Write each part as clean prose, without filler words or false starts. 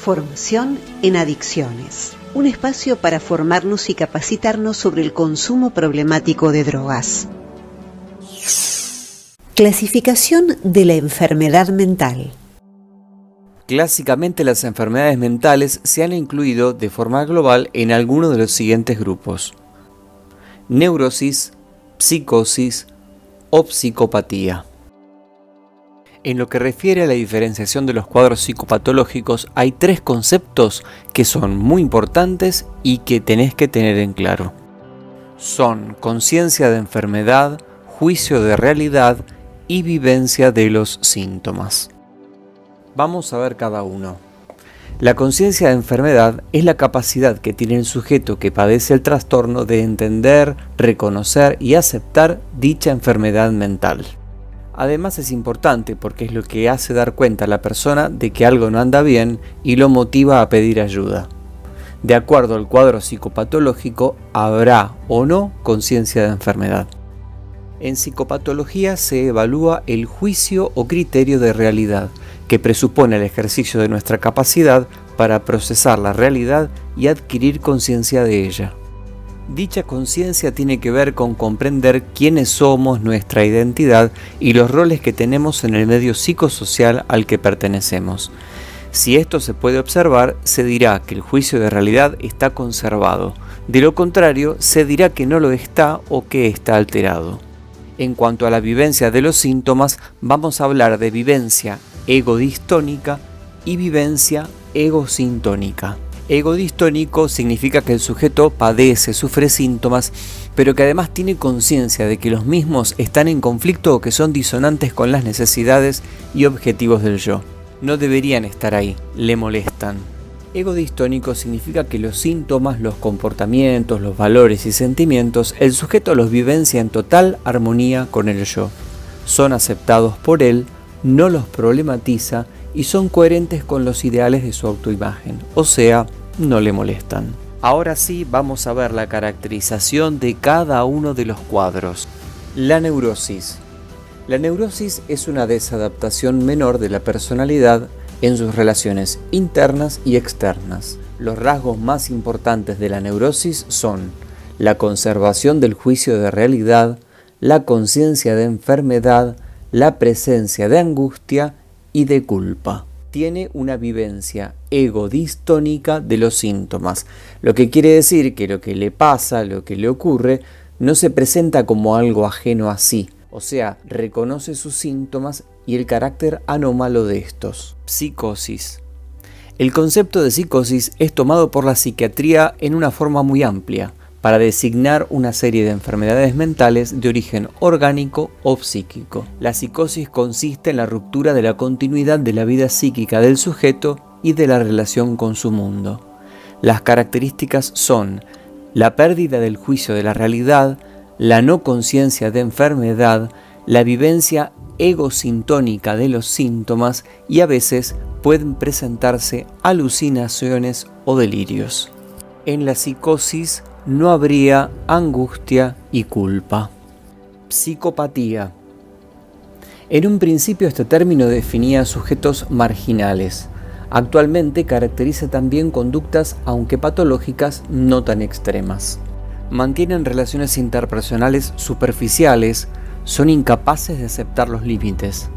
Formación en adicciones. Un espacio para formarnos y capacitarnos sobre el consumo problemático de drogas. Clasificación de la enfermedad mental. Clásicamente las enfermedades mentales se han incluido de forma global en alguno de los siguientes grupos: neurosis, psicosis o psicopatía. En lo que refiere a la diferenciación de los cuadros psicopatológicos, hay tres conceptos que son muy importantes y que tenés que tener en claro. Son conciencia de enfermedad, juicio de realidad y vivencia de los síntomas. Vamos a ver cada uno. La conciencia de enfermedad es la capacidad que tiene el sujeto que padece el trastorno de entender, reconocer y aceptar dicha enfermedad mental. Además es importante porque es lo que hace dar cuenta a la persona de que algo no anda bien y lo motiva a pedir ayuda. De acuerdo al cuadro psicopatológico, habrá o no conciencia de enfermedad. En psicopatología se evalúa el juicio o criterio de realidad, que presupone el ejercicio de nuestra capacidad para procesar la realidad y adquirir conciencia de ella. Dicha conciencia tiene que ver con comprender quiénes somos, nuestra identidad y los roles que tenemos en el medio psicosocial al que pertenecemos. Si esto se puede observar, se dirá que el juicio de realidad está conservado. De lo contrario, se dirá que no lo está o que está alterado. En cuanto a la vivencia de los síntomas, vamos a hablar de vivencia egodistónica y vivencia egosintónica. Egodistónico significa que el sujeto padece, sufre síntomas, pero que además tiene conciencia de que los mismos están en conflicto o que son disonantes con las necesidades y objetivos del yo. No deberían estar ahí, le molestan. Egodistónico significa que los síntomas, los comportamientos, los valores y sentimientos, el sujeto los vivencia en total armonía con el yo. Son aceptados por él, no los problematiza y son coherentes con los ideales de su autoimagen, o sea, no le molestan. Ahora sí, vamos a ver la caracterización de cada uno de los cuadros. La neurosis. La neurosis es una desadaptación menor de la personalidad en sus relaciones internas y externas. Los rasgos más importantes de la neurosis son la conservación del juicio de realidad, la conciencia de enfermedad, la presencia de angustia y de culpa. Tiene una vivencia egodistónica de los síntomas, lo que quiere decir que lo que le pasa, lo que le ocurre, no se presenta como algo ajeno a sí, o sea, reconoce sus síntomas y el carácter anómalo de estos. Psicosis. El concepto de psicosis es tomado por la psiquiatría en una forma muy amplia, para designar una serie de enfermedades mentales de origen orgánico o psíquico. La psicosis consiste en la ruptura de la continuidad de la vida psíquica del sujeto y de la relación con su mundo. Las características son la pérdida del juicio de la realidad, la no conciencia de enfermedad, la vivencia egosintónica de los síntomas y a veces pueden presentarse alucinaciones o delirios. En la psicosis no habría angustia y culpa. Psicopatía. En un principio este término definía sujetos marginales. Actualmente caracteriza también conductas, aunque patológicas, no tan extremas. Mantienen relaciones interpersonales superficiales, son incapaces de aceptar los límites.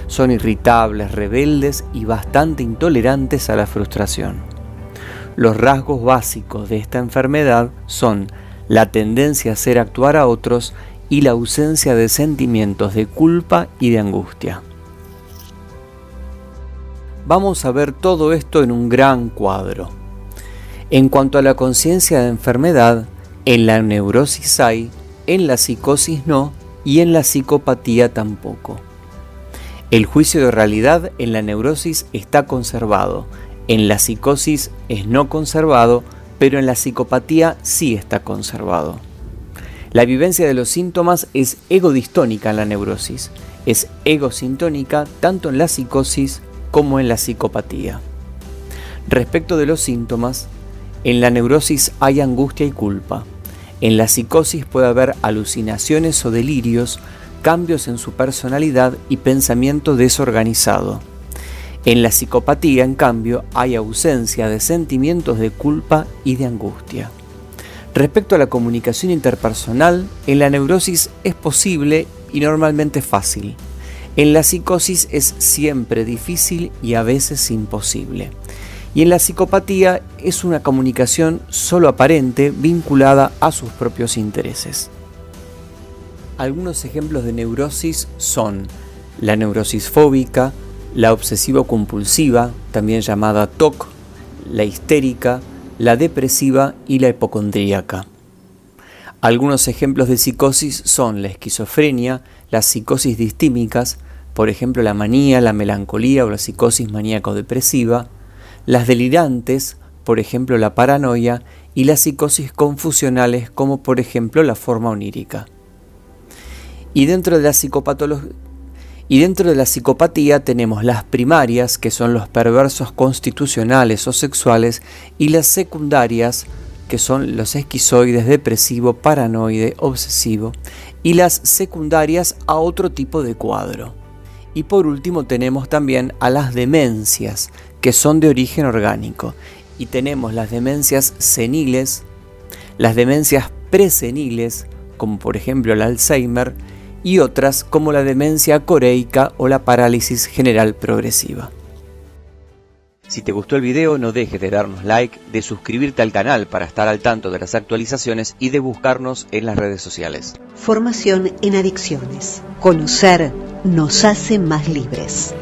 Son irritables, rebeldes y bastante intolerantes a la frustración. Los rasgos básicos de esta enfermedad son la tendencia a hacer actuar a otros y la ausencia de sentimientos de culpa y de angustia. Vamos a ver todo esto en un gran cuadro. En cuanto a la conciencia de enfermedad, en la neurosis hay, en la psicosis no y en la psicopatía tampoco. El juicio de realidad en la neurosis está conservado. En la psicosis es no conservado, pero en la psicopatía sí está conservado. La vivencia de los síntomas es egodistónica en la neurosis, es egosintónica tanto en la psicosis como en la psicopatía. Respecto de los síntomas, en la neurosis hay angustia y culpa. En la psicosis puede haber alucinaciones o delirios, cambios en su personalidad y pensamiento desorganizado. En la psicopatía, en cambio, hay ausencia de sentimientos de culpa y de angustia. Respecto a la comunicación interpersonal, en la neurosis es posible y normalmente fácil. En la psicosis es siempre difícil y a veces imposible. Y en la psicopatía es una comunicación solo aparente vinculada a sus propios intereses. Algunos ejemplos de neurosis son la neurosis fóbica, la obsesivo-compulsiva, también llamada TOC, la histérica, la depresiva y la hipocondríaca. Algunos ejemplos de psicosis son la esquizofrenia, las psicosis distímicas, por ejemplo la manía, la melancolía o la psicosis maníaco-depresiva, las delirantes, por ejemplo la paranoia, y las psicosis confusionales, como por ejemplo la forma onírica. Y dentro de la psicopatía tenemos las primarias, que son los perversos constitucionales o sexuales, y las secundarias, que son los esquizoides, depresivo, paranoide, obsesivo, y las secundarias a otro tipo de cuadro. Y por último tenemos también a las demencias, que son de origen orgánico, y tenemos las demencias seniles, las demencias preseniles, como por ejemplo el Alzheimer, y otras como la demencia coreica o la parálisis general progresiva. Si te gustó el video, no dejes de darnos like, de suscribirte al canal para estar al tanto de las actualizaciones y de buscarnos en las redes sociales. Formación en adicciones. Conocer nos hace más libres.